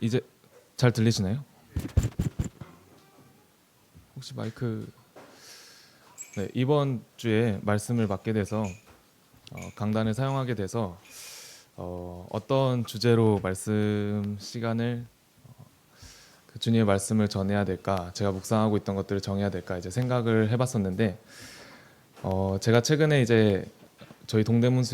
이제 잘 들리시나요? 혹시 마이크. 네, 이번 주에 말씀을 맡게 돼서 강단을 사용하게 돼서 어떤 주제로 말씀 시간을 그 주님의 말씀을 전해야 될까, 제가 묵상하고 있던 것들을 정해야 될까 이제 생각을 해봤었는데, 제가 최근에 이제 저희 동대문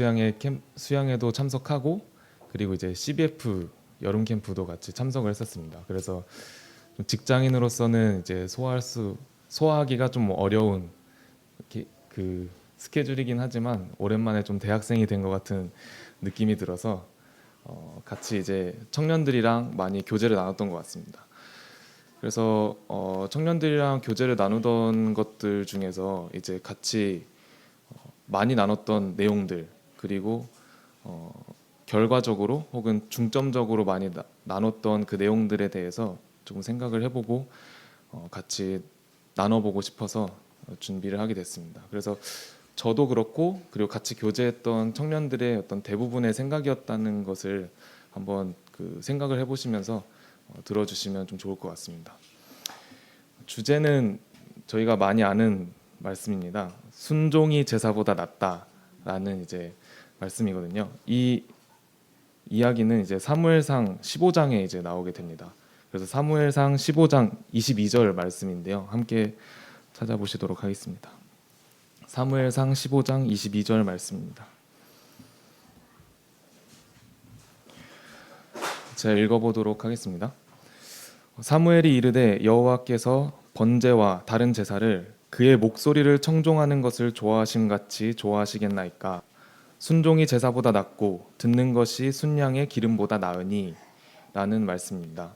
수양에도 참석하고, 그리고 이제 CBF 여름 캠프도 같이 참석을 했었습니다. 그래서 좀 직장인으로서는 이제 소화하기가 좀 어려운 그 스케줄이긴 하지만, 오랜만에 좀 대학생이 된 것 같은 느낌이 들어서 같이 이제 청년들이랑 많이 교제를 나눴던 것 같습니다. 그래서 청년들이랑 교제를 나누던 것들 중에서 이제 같이 많이 나눴던 내용들, 그리고 어, 결과적으로 혹은 중점적으로 많이 나눴던 그 내용들에 대해서 조금 생각을 해보고 같이 나눠보고 싶어서 준비를 하게 됐습니다. 그래서 저도 그렇고, 그리고 같이 교제했던 청년들의 어떤 대부분의 생각이었다는 것을 한번 그 생각을 해보시면서 들어주시면 좀 좋을 것 같습니다. 주제는 저희가 많이 아는 말씀입니다. 순종이 제사보다 낫다라는 이제 말씀이거든요. 이 이야기는 이제 사무엘상 15장에 이제 나오게 됩니다. 그래서 사무엘상 15장 22절 말씀인데요. 함께 찾아보시도록 하겠습니다. 사무엘상 15장 22절 말씀입니다. 제가 읽어보도록 하겠습니다. 사무엘이 이르되 여호와께서 번제와 다른 제사를 그의 목소리를 청종하는 것을 좋아하심같이 좋아하시겠나이까. 순종이 제사보다 낫고 듣는 것이 순양의 기름보다 나으니 라는 말씀입니다.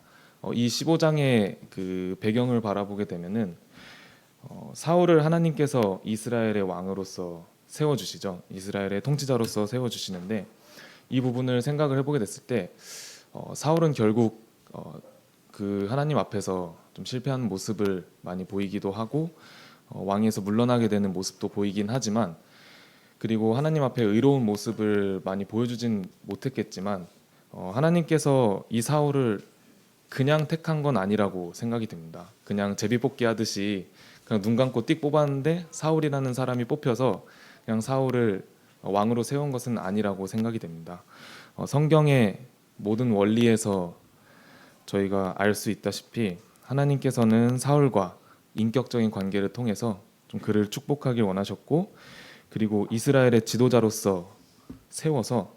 이 15장의 그 배경을 바라보게 되면은 사울을 하나님께서 이스라엘의 왕으로서 세워주시죠. 이스라엘의 통치자로서 세워주시는데, 이 부분을 생각을 해보게 됐을 때 사울은 결국 그 하나님 앞에서 좀 실패하는 모습을 많이 보이기도 하고, 왕위에서 물러나게 되는 모습도 보이긴 하지만, 그리고 하나님 앞에 의로운 모습을 많이 보여주진 못했겠지만, 하나님께서 이 사울을 그냥 택한 건 아니라고 생각이 듭니다. 그냥 제비뽑기 하듯이 그냥 눈 감고 띡 뽑았는데 사울이라는 사람이 뽑혀서 그냥 사울을 왕으로 세운 것은 아니라고 생각이 됩니다. 성경의 모든 원리에서 저희가 알 수 있다시피 하나님께서는 사울과 인격적인 관계를 통해서 좀 그를 축복하길 원하셨고, 그리고 이스라엘의 지도자로서 세워서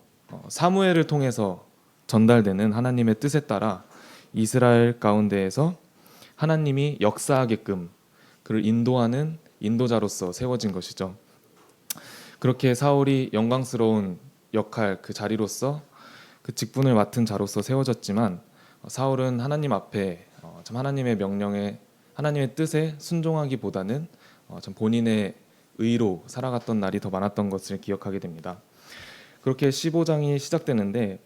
사무엘을 통해서 전달되는 하나님의 뜻에 따라 이스라엘 가운데에서 하나님이 역사하게끔 그를 인도하는 인도자로서 세워진 것이죠. 그렇게 사울이 영광스러운 역할, 그 자리로서 그 직분을 맡은 자로서 세워졌지만, 사울은 하나님 앞에 참 하나님의 명령에, 하나님의 뜻에 순종하기보다는 참 본인의 의로 살아갔던 날이 더 많았던 것을 기억하게 됩니다. 그렇게 15장이 시작되는데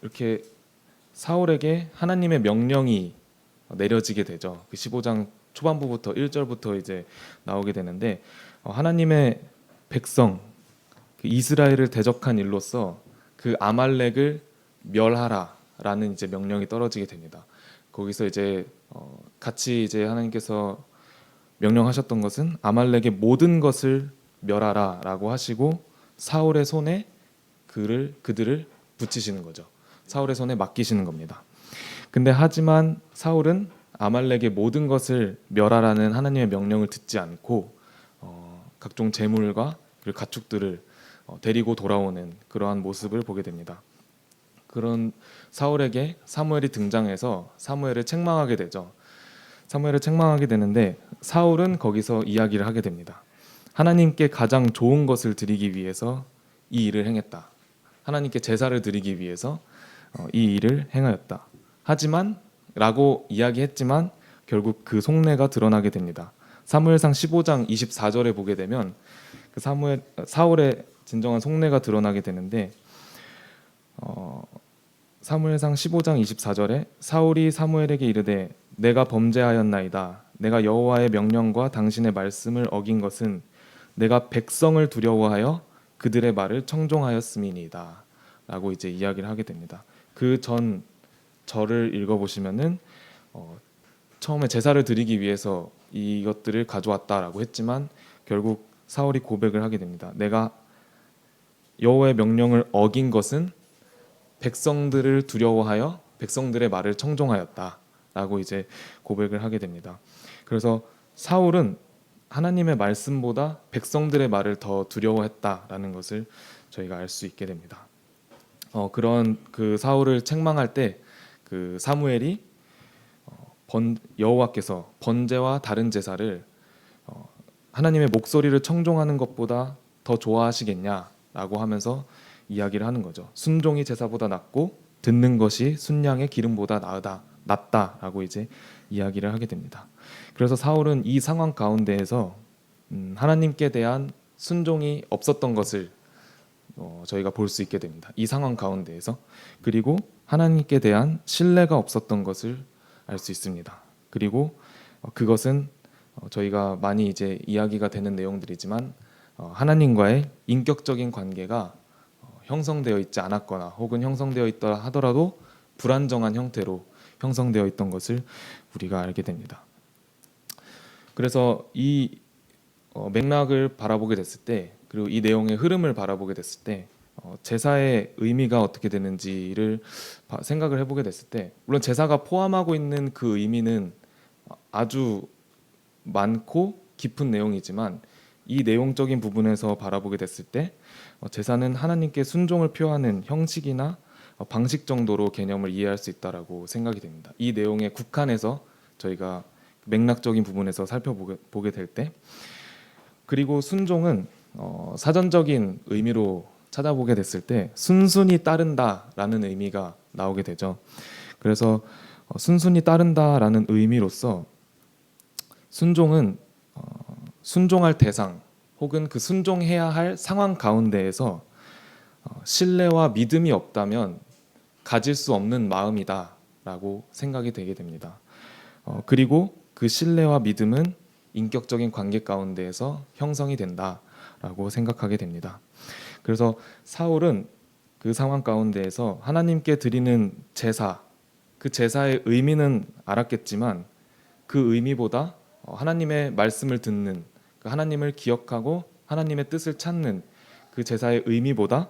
이렇게 사울에게 하나님의 명령이 내려지게 되죠. 그 15장 초반부부터 1절부터 이제 나오게 되는데, 하나님의 백성 그 이스라엘을 대적한 일로서 그 아말렉을 멸하라라는 이제 명령이 떨어지게 됩니다. 거기서 이제 같이 이제 하나님께서 명령하셨던 것은 아말렉의 모든 것을 멸하라라고 하시고, 사울의 손에 그들을 붙이시는 거죠. 사울의 손에 맡기시는 겁니다. 근데 하지만 사울은 아말렉의 모든 것을 멸하라는 하나님의 명령을 듣지 않고 각종 재물과 그리고 가축들을 데리고 돌아오는 그러한 모습을 보게 됩니다. 그런 사울에게 사무엘이 등장해서 사무엘을 책망하게 되죠. 사무엘을 책망하게 되는데, 사울은 거기서 이야기를 하게 됩니다. 하나님께 가장 좋은 것을 드리기 위해서 이 일을 행했다. 하나님께 제사를 드리기 위해서 이 일을 행하였다. 하지만 라고 이야기했지만 결국 그 속내가 드러나게 됩니다. 사무엘상 15장 24절에 보게 되면 그 사울의 진정한 속내가 드러나게 되는데, 사무엘상 15장 24절에 사울이 사무엘에게 이르되 내가 범죄하였나이다. 내가 여호와의 명령과 당신의 말씀을 어긴 것은 내가 백성을 두려워하여 그들의 말을 청종하였음이니이다. 라고 이제 이야기를 하게 됩니다. 그 전 절을 읽어보시면은 처음에 제사를 드리기 위해서 이것들을 가져왔다라고 했지만 결국 사울이 고백을 하게 됩니다. 내가 여호와의 명령을 어긴 것은 백성들을 두려워하여 백성들의 말을 청종하였다라고 이제 고백을 하게 됩니다. 그래서 사울은 하나님의 말씀보다 백성들의 말을 더 두려워했다라는 것을 저희가 알 수 있게 됩니다. 그런 그 사울을 책망할 때 그 사무엘이 여호와께서 번제와 다른 제사를 하나님의 목소리를 청종하는 것보다 더 좋아하시겠냐라고 하면서 이야기를 하는 거죠. 순종이 제사보다 낫고 듣는 것이 순양의 기름보다 낫다라고 이제 이야기를 하게 됩니다. 그래서 사울은 이 상황 가운데에서 하나님께 대한 순종이 없었던 것을 저희가 볼 수 있게 됩니다. 이 상황 가운데에서. 그리고 하나님께 대한 신뢰가 없었던 것을 알 수 있습니다. 그리고 그것은 저희가 많이 이제 이야기가 되는 내용들이지만 하나님과의 인격적인 관계가 형성되어 있지 않았거나 혹은 형성되어 있다 하더라도 불안정한 형태로 형성되어 있던 것을 우리가 알게 됩니다. 그래서 이 맥락을 바라보게 됐을 때, 그리고 이 내용의 흐름을 바라보게 됐을 때 제사의 의미가 어떻게 되는지를 생각을 해보게 됐을 때, 물론 제사가 포함하고 있는 그 의미는 아주 많고 깊은 내용이지만 이 내용적인 부분에서 바라보게 됐을 때 제사는 하나님께 순종을 표하는 형식이나 방식 정도로 개념을 이해할 수 있다라고 생각이 됩니다. 이 내용에 국한해서 저희가 맥락적인 부분에서 살펴보게 될 때, 그리고 순종은 사전적인 의미로 찾아보게 됐을 때 순순히 따른다라는 의미가 나오게 되죠. 그래서 순순히 따른다라는 의미로서 순종은 순종할 대상 혹은 그 순종해야 할 상황 가운데에서 신뢰와 믿음이 없다면 가질 수 없는 마음이다라고 생각이 되게 됩니다. 그리고 그 신뢰와 믿음은 인격적인 관계 가운데에서 형성이 된다라고 생각하게 됩니다. 그래서 사울은 그 상황 가운데에서 하나님께 드리는 제사, 그 제사의 의미는 알았겠지만 그 의미보다 하나님의 말씀을 듣는, 하나님을 기억하고 하나님의 뜻을 찾는 그 제사의 의미보다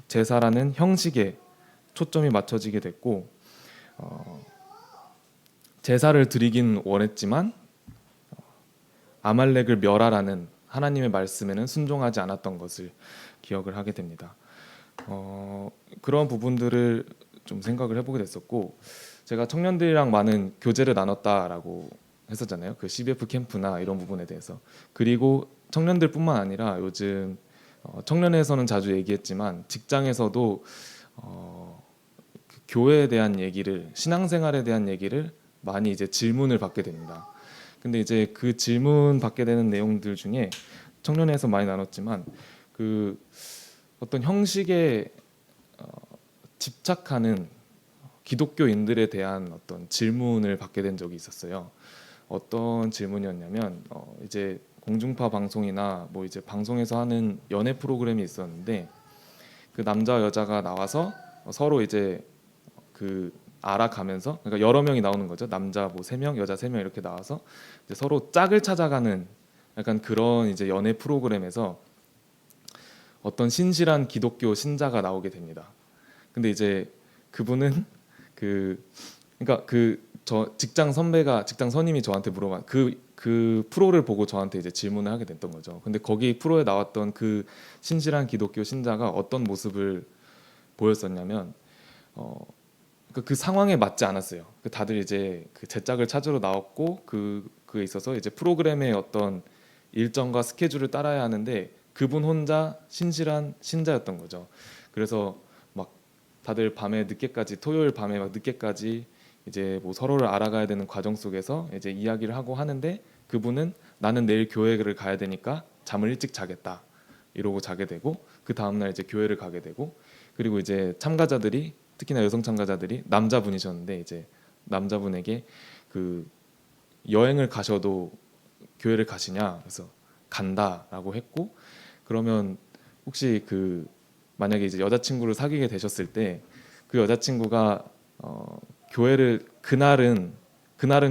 제사라는 형식에 초점이 맞춰지게 됐고, 제사를 드리긴 원했지만 아말렉을 멸하라는 하나님의 말씀에는 순종하지 않았던 것을 기억을 하게 됩니다. 그런 부분들을 좀 생각을 해보게 됐었고, 제가 청년들이랑 많은 교제를 나눴다라고 했었잖아요. 그 CBF 캠프나 이런 부분에 대해서. 그리고 청년들뿐만 아니라 요즘 청년회에서는 자주 얘기했지만 직장에서도 그 교회에 대한 얘기를, 신앙생활에 대한 얘기를 많이 이제 질문을 받게 됩니다. 근데 이제 그 질문 받게 되는 내용들 중에 청년회에서 많이 나눴지만 그 어떤 형식에 집착하는 기독교인들에 대한 어떤 질문을 받게 된 적이 있었어요. 어떤 질문이었냐면 이제 공중파 방송이나 뭐 이제 방송에서 하는 연애 프로그램이 있었는데 그 남자 여자가 나와서 서로 이제 그 알아가면서, 그러니까 여러 명이 나오는 거죠. 남자 뭐 3명, 여자 3명 이렇게 나와서 이제 서로 짝을 찾아가는 약간 그런 이제 연애 프로그램에서 어떤 신실한 기독교 신자가 나오게 됩니다. 근데 이제 그분은 그러니까 저 직장 선임이 저한테 물어봐 그 프로를 보고 저한테 이제 질문을 하게 됐던 거죠. 근데 거기 프로에 나왔던 그 신실한 기독교 신자가 어떤 모습을 보였었냐면 그 상황에 맞지 않았어요. 다들 이제 그 제 짝을 찾으러 나왔고 그에 있어서 이제 프로그램의 어떤 일정과 스케줄을 따라야 하는데 그분 혼자 신실한 신자였던 거죠. 그래서 막 다들 밤에 늦게까지, 토요일 밤에 막 늦게까지 이제 뭐 서로를 알아가야 되는 과정 속에서 이제 이야기를 하고 하는데 그분은 나는 내일 교회를 가야 되니까 잠을 일찍 자겠다 이러고 자게 되고, 그 다음날 이제 교회를 가게 되고, 그리고 이제 참가자들이, 특히나 여성 참가자들이 남자분이셨는데 이제 남자분에게 그 여행을 가셔도 교회를 가시냐, 그래서 간다라고 했고, 그러면 혹시 그 만약에 이제 여자친구를 사귀게 되셨을 때 그 여자친구가 교회를 그날은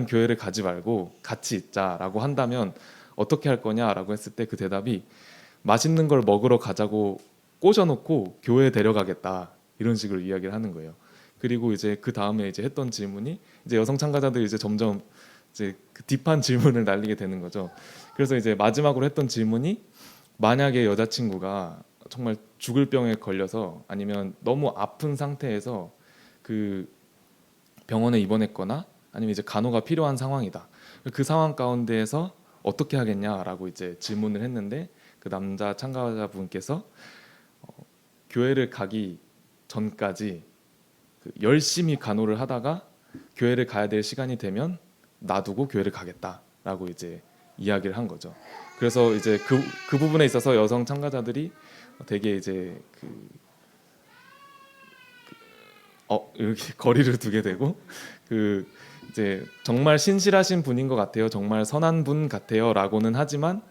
교회를 가지 말고 같이 있자라고 한다면 어떻게 할 거냐라고 했을 때 그 대답이 맛있는 걸 먹으러 가자고 꼬셔놓고 교회에 데려가겠다 이런 식으로 이야기를 하는 거예요. 그리고 이제 그 다음에 이제 했던 질문이 이제 여성 참가자들이 이제 점점 이제 그 딥한 질문을 날리게 되는 거죠. 그래서 이제 마지막으로 했던 질문이 만약에 여자친구가 정말 죽을 병에 걸려서 아니면 너무 아픈 상태에서 그 병원에 입원했거나 아니면 이제 간호가 필요한 상황이다. 그 상황 가운데에서 어떻게 하겠냐라고 이제 질문을 했는데 그 남자 참가자분께서 교회를 가기 전까지 열심히 간호를 하다가 교회를 가야 될 시간이 되면 놔두고 교회를 가겠다라고 이제 이야기를 한 거죠. 그래서 이제 그 부분에 있어서 여성 참가자들이 되게 이제 이렇게 거리를 두게 되고 그 이제 정말 신실하신 분인 것 같아요. 정말 선한 분 같아요라고는 하지만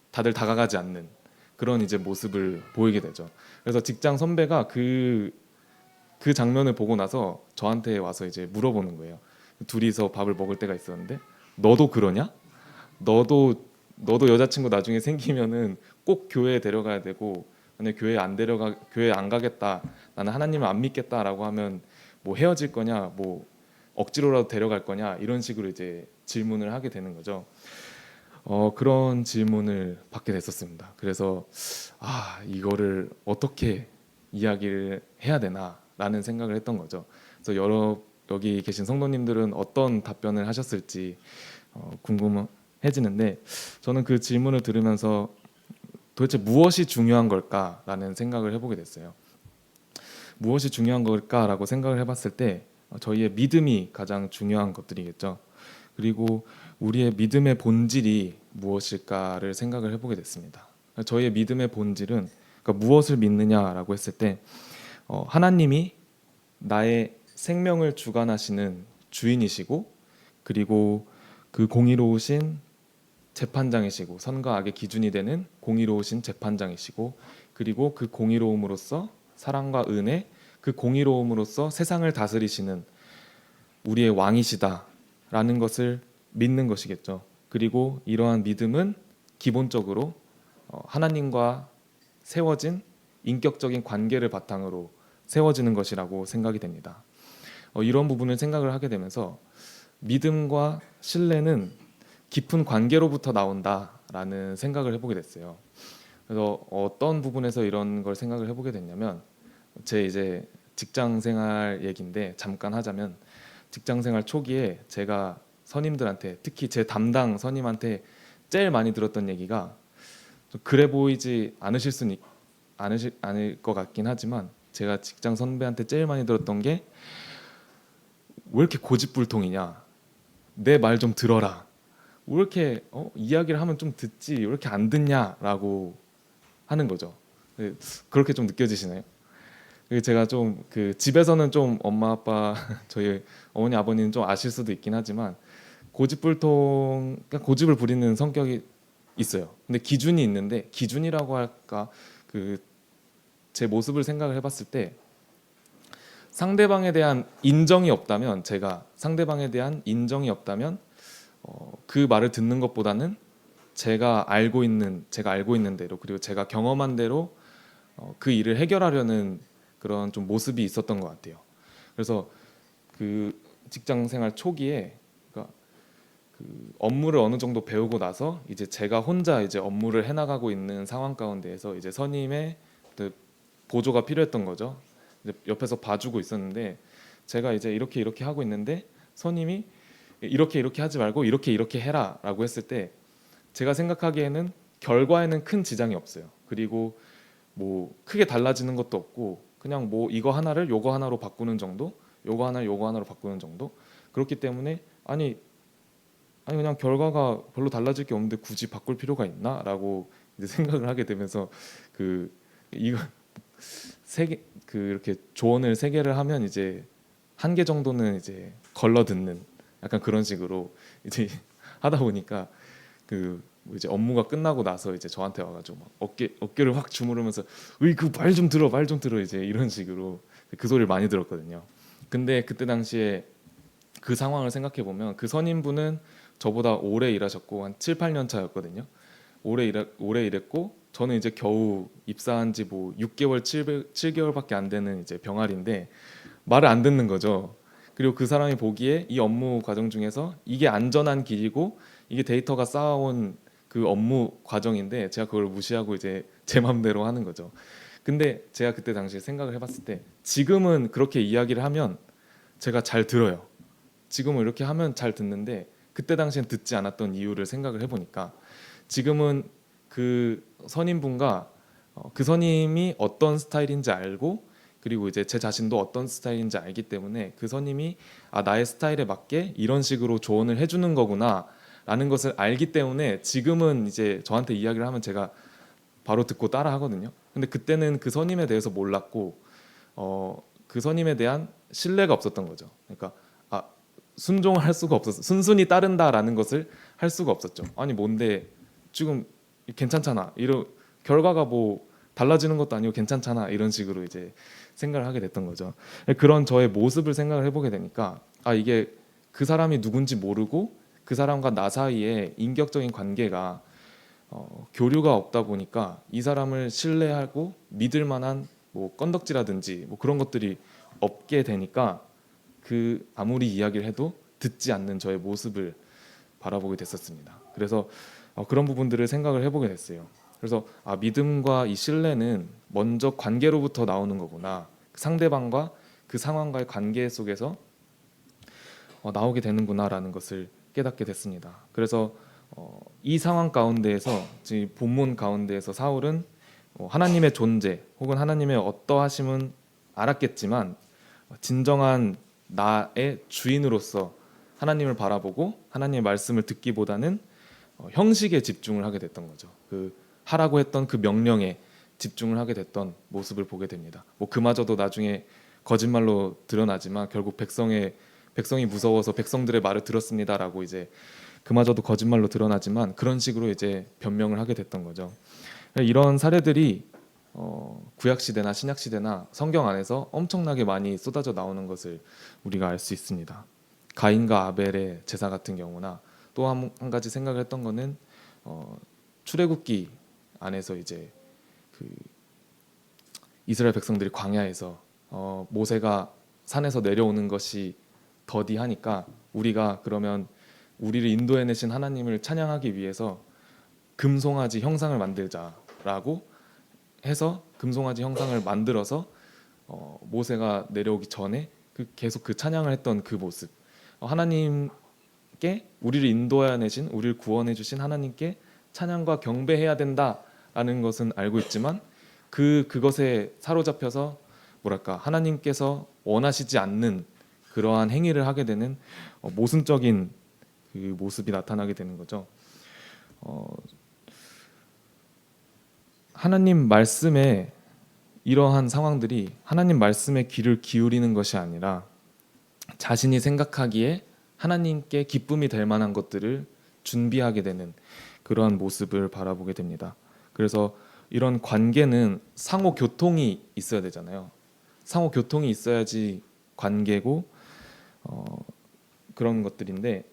다들 다가가지 않는 그런 이제 모습을 보이게 되죠. 그래서 직장 선배가 그 장면을 보고 나서 저한테 와서 이제 물어보는 거예요. 둘이서 밥을 먹을 때가 있었는데 너도 그러냐? 너도 여자친구 나중에 생기면은 꼭 교회에 데려가야 되고 만약 교회 안 가겠다 나는 하나님을 안 믿겠다라고 하면 뭐 헤어질 거냐 뭐 억지로라도 데려갈 거냐 이런 식으로 이제 질문을 하게 되는 거죠. 그런 질문을 받게 됐었습니다. 그래서 이거를 어떻게 이야기를 해야 되나라는 생각을 했던 거죠. 그래서 여기 계신 성도님들은 어떤 답변을 하셨을지 궁금해지는데 저는 그 질문을 들으면서 도대체 무엇이 중요한 걸까라는 생각을 해보게 됐어요. 무엇이 중요한 걸까라고 생각을 해봤을 때 저희의 믿음이 가장 중요한 것들이겠죠. 그리고 우리의 믿음의 본질이 무엇일까를 생각을 해보게 됐습니다. 저희의 믿음의 본질은 그러니까 무엇을 믿느냐라고 했을 때 하나님이 나의 생명을 주관하시는 주인이시고 그리고 그 공의로우신 재판장이시고 선과 악의 기준이 되는 공의로우신 재판장이시고 그리고 그 공의로움으로써 사랑과 은혜 그 공의로움으로써 세상을 다스리시는 우리의 왕이시다라는 것을 믿는 것이겠죠. 그리고 이러한 믿음은 기본적으로 하나님과 세워진 인격적인 관계를 바탕으로 세워지는 것이라고 생각이 됩니다. 이런 부분을 생각을 하게 되면서 믿음과 신뢰는 깊은 관계로부터 나온다라는 생각을 해보게 됐어요. 그래서 어떤 부분에서 이런 걸 생각을 해보게 됐냐면 제 이제 직장 생활 얘기인데 잠깐 하자면 직장 생활 초기에 제가 선임들한테 특히 제 담당 선임한테 제일 많이 들었던 얘기가 좀 그래 보이지 않을 것 같긴 하지만 제가 직장 선배한테 제일 많이 들었던 게 왜 이렇게 고집불통이냐 내 말 좀 들어라 왜 이렇게 이야기를 하면 좀 듣지 왜 이렇게 안 듣냐라고 하는 거죠. 그렇게 좀 느껴지시나요? 제가 좀 그 집에서는 좀 엄마 아빠 저희 어머니 아버님은 좀 아실 수도 있긴 하지만 그러니까 고집을 부리는 성격이 있어요. 근데 기준이 있는데 기준이라고 할까 제 모습을 생각을 해봤을 때 상대방에 대한 인정이 없다면 그 말을 듣는 것보다는 제가 알고 있는 대로 그리고 제가 경험한 대로 그 일을 해결하려는 그런 좀 모습이 있었던 것 같아요. 그래서 그 직장 생활 초기에 그러니까 그 업무를 어느 정도 배우고 나서 이제 제가 혼자 이제 업무를 해나가고 있는 상황 가운데에서 이제 선임의 그 보조가 필요했던 거죠. 이제 옆에서 봐주고 있었는데 제가 이제 이렇게 하고 있는데 선임이 이렇게 하지 말고 이렇게 해라라고 했을 때 제가 생각하기에는 결과에는 큰 지장이 없어요. 그리고 뭐 크게 달라지는 것도 없고 그냥 뭐 이거 하나를 요거 하나로 바꾸는 정도, 요거 하나를 요거 하나로 바꾸는 정도. 그렇기 때문에 아니 그냥 결과가 별로 달라질 게 없는데 굳이 바꿀 필요가 있나라고 이제 생각을 하게 되면서 이거 이렇게 조언을 세 개를 하면 이제 한 개 정도는 이제 걸러 듣는 약간 그런 식으로 이제 하다 보니까 뭐 이제 업무가 끝나고 나서 이제 저한테 와가지고 막 어깨를 확 주무르면서 으이 그 말 좀 들어 말 좀 들어 이제 이런 식으로 그 소리를 많이 들었거든요. 근데 그때 당시에 그 상황을 생각해 보면 그 선임분은 저보다 오래 일하셨고 한 7, 8년 차였거든요. 오래 일했고 저는 이제 겨우 입사한 지 뭐 6개월, 7개월밖에 안 되는 이제 병아리인데 말을 안 듣는 거죠. 그리고 그 사람이 보기에 이 업무 과정 중에서 이게 안전한 길이고 이게 데이터가 쌓아온 그 업무 과정인데 제가 그걸 무시하고 이제 제 맘대로 하는 거죠. 근데 제가 그때 당시에 생각을 해봤을 때 지금은 그렇게 이야기를 하면 제가 잘 들어요. 지금은 이렇게 하면 잘 듣는데 그때 당시엔 듣지 않았던 이유를 생각을 해보니까 지금은 그 선임분과 그 선임이 어떤 스타일인지 알고 그리고 이제 제 자신도 어떤 스타일인지 알기 때문에 그 선임이 아 나의 스타일에 맞게 이런 식으로 조언을 해주는 거구나 라는 것을 알기 때문에 지금은 이제 저한테 이야기를 하면 제가 바로 듣고 따라 하거든요. 근데 그때는 그 선임에 대해서 몰랐고 그 선임에 대한 신뢰가 없었던 거죠. 그러니까 아 순종을 할 수가 없었어. 순순히 따른다라는 것을 할 수가 없었죠. 아니 뭔데 지금 괜찮잖아. 이런 결과가 뭐 달라지는 것도 아니고 괜찮잖아. 이런 식으로 이제 생각을 하게 됐던 거죠. 그런 저의 모습을 생각을 해보게 되니까 아 이게 그 사람이 누군지 모르고 그 사람과 나 사이에 인격적인 관계가 교류가 없다 보니까 이 사람을 신뢰하고 믿을 만한 뭐 건덕지라든지 뭐 그런 것들이 없게 되니까 그 아무리 이야기를 해도 듣지 않는 저의 모습을 바라보게 됐었습니다. 그래서 그런 부분들을 생각을 해보게 됐어요. 그래서 아, 믿음과 이 신뢰는 먼저 관계로부터 나오는 거구나. 상대방과 그 상황과의 관계 속에서 나오게 되는구나라는 것을 깨닫게 됐습니다. 그래서 이 상황 가운데에서 지금 본문 가운데에서 사울은 하나님의 존재 혹은 하나님의 어떠하심은 알았겠지만 진정한 나의 주인으로서 하나님을 바라보고 하나님의 말씀을 듣기보다는 형식에 집중을 하게 됐던 거죠. 그 하라고 했던 그 명령에 집중을 하게 됐던 모습을 보게 됩니다. 뭐 그마저도 나중에 거짓말로 드러나지만 결국 백성이 무서워서 백성들의 말을 들었습니다라고 이제 그마저도 거짓말로 드러나지만 그런 식으로 이제 변명을 하게 됐던 거죠. 이런 사례들이 구약 시대나 신약 시대나 성경 안에서 엄청나게 많이 쏟아져 나오는 것을 우리가 알 수 있습니다. 가인과 아벨의 제사 같은 경우나 또 한 가지 생각을 했던 거는 출애굽기 안에서 이제 그 이스라엘 백성들이 광야에서 모세가 산에서 내려오는 것이 더디하니까 우리가 그러면 우리를 인도해내신 하나님을 찬양하기 위해서 금송아지 형상을 만들자라고 해서 금송아지 형상을 만들어서 모세가 내려오기 전에 계속 그 찬양을 했던 그 모습 하나님께 우리를 인도해내신 우리를 구원해 주신 하나님께 찬양과 경배해야 된다라는 것은 알고 있지만 그것에 사로잡혀서 뭐랄까 하나님께서 원하시지 않는 그러한 행위를 하게 되는 모순적인 그 모습이 나타나게 되는 거죠. 하나님 말씀에 이러한 상황들이 하나님 말씀에 귀를 기울이는 것이 아니라 자신이 생각하기에 하나님께 기쁨이 될 만한 것들을 준비하게 되는 그러한 모습을 바라보게 됩니다. 그래서 이런 관계는 상호 교통이 있어야 되잖아요. 상호 교통이 있어야지 관계고 그런 것들인데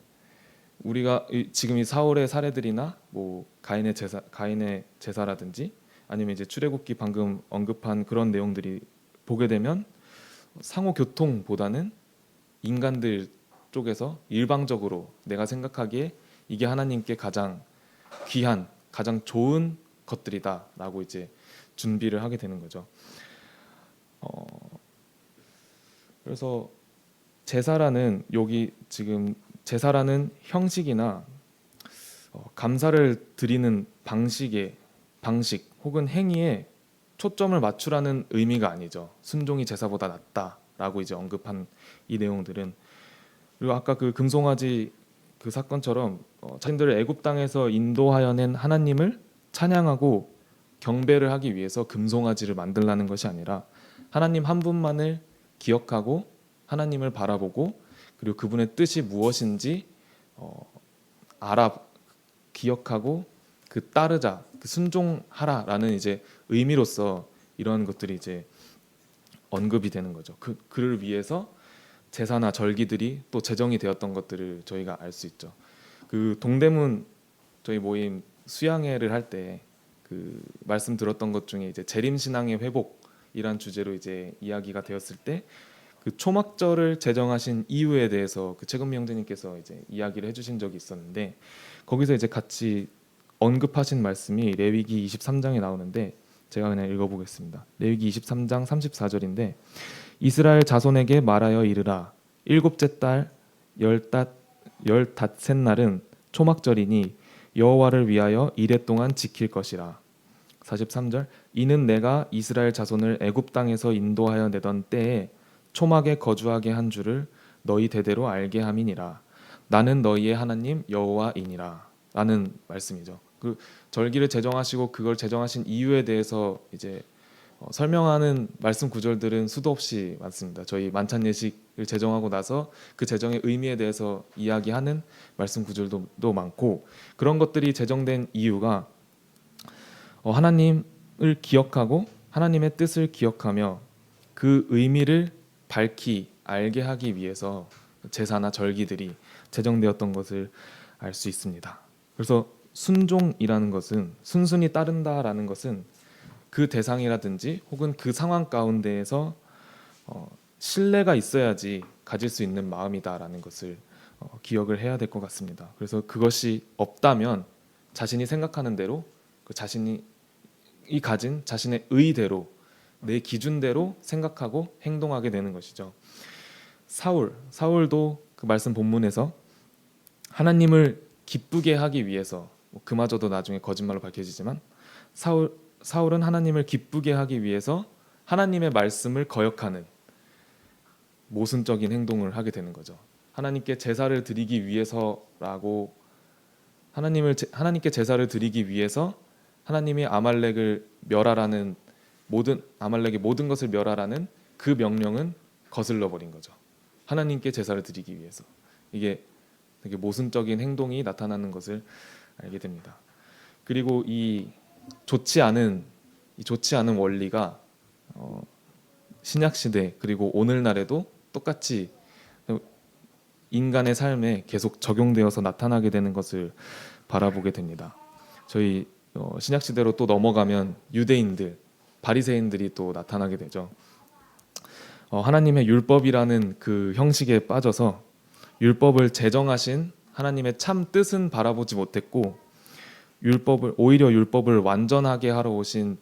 우리가 지금 이 사울의 사례들이나 뭐 가인의 제사라든지 아니면 이제 출애굽기 방금 언급한 그런 내용들이 보게 되면 상호 교통보다는 인간들 쪽에서 일방적으로 내가 생각하기에 이게 하나님께 가장 귀한 가장 좋은 것들이다라고 이제 준비를 하게 되는 거죠. 그래서 제사라는 여기 지금 제사라는 형식이나 감사를 드리는 방식 혹은 행위에 초점을 맞추라는 의미가 아니죠. 순종이 제사보다 낫다라고 이제 언급한 이 내용들은 그리고 아까 그 금송아지 그 사건처럼 자신들을 애굽 땅에서 인도하여 낸 하나님을 찬양하고 경배를 하기 위해서 금송아지를 만들라는 것이 아니라 하나님 한 분만을 기억하고 하나님을 바라보고 그리고 그분의 뜻이 무엇인지 기억하고 그 따르자, 그 순종하라라는 이제 의미로서 이런 것들이 이제 언급이 되는 거죠. 그를 위해서 제사나 절기들이 또 제정이 되었던 것들을 저희가 알 수 있죠. 그 동대문 저희 모임 수양회를 할 때 그 말씀 들었던 것 중에 이제 재림 신앙의 회복이란 주제로 이제 이야기가 되었을 때 그 초막절을 제정하신 이유에 대해서 그 최근미 형제님께서 이제 이야기를 해주신 적이 있었는데 거기서 이제 같이 언급하신 말씀이 레위기 23장에 나오는데 제가 그냥 읽어보겠습니다. 레위기 23장 34절인데 이스라엘 자손에게 말하여 이르라 일곱째 달 열닷 날은 초막절이니 여호와를 위하여 이레 동안 지킬 것이라. 43절 이는 내가 이스라엘 자손을 애굽 땅에서 인도하여 내던 때에 초막에 거주하게 한 줄을 너희 대대로 알게 함이니라. 나는 너희의 하나님 여호와이니라 라는 말씀이죠. 그 절기를 제정하시고 그걸 제정하신 이유에 대해서 이제 설명하는 말씀 구절들은 수도 없이 많습니다. 저희 만찬 예식을 제정하고 나서 그 제정의 의미에 대해서 이야기하는 말씀 구절도 많고 그런 것들이 제정된 이유가 하나님을 기억하고 하나님의 뜻을 기억하며 그 의미를 밝히 알게 하기 위해서 제사나 절기들이 제정되었던 것을 알 수 있습니다. 그래서 순종이라는 것은 순순히 따른다라는 것은 그 대상이라든지 혹은 그 상황 가운데에서 신뢰가 있어야지 가질 수 있는 마음이다라는 것을 기억을 해야 될 것 같습니다. 그래서 그것이 없다면 자신이 생각하는 대로 그 자신이 가진 자신의 의대로 내 기준대로 생각하고 행동하게 되는 것이죠. 사울도 그 말씀 본문에서 하나님을 기쁘게 하기 위해서 그마저도 나중에 거짓말로 밝혀지지만 사울은 하나님을 기쁘게 하기 위해서 하나님의 말씀을 거역하는 모순적인 행동을 하게 되는 거죠. 하나님께 제사를 드리기 위해서라고 하나님께 제사를 드리기 위해서 하나님이 아말렉을 멸하라는 아말렉의 모든 것을 멸하라는 그 명령은 거슬러 버린 거죠. 하나님께 제사를 드리기 위해서 이게 되게 모순적인 행동이 나타나는 것을 알게 됩니다. 그리고 이 좋지 않은 원리가 신약 시대 그리고 오늘날에도 똑같이 인간의 삶에 계속 적용되어서 나타나게 되는 것을 바라보게 됩니다. 저희 신약 시대로 또 넘어가면 유대인들, 바리새인들이 또 나타나게 되죠. 하나님의 율법이라는 그 형식에 빠져서 율법을 제정하신 하나님의 참 뜻은 바라보지 못했고 오히려 율법을 완전하게 하러 오신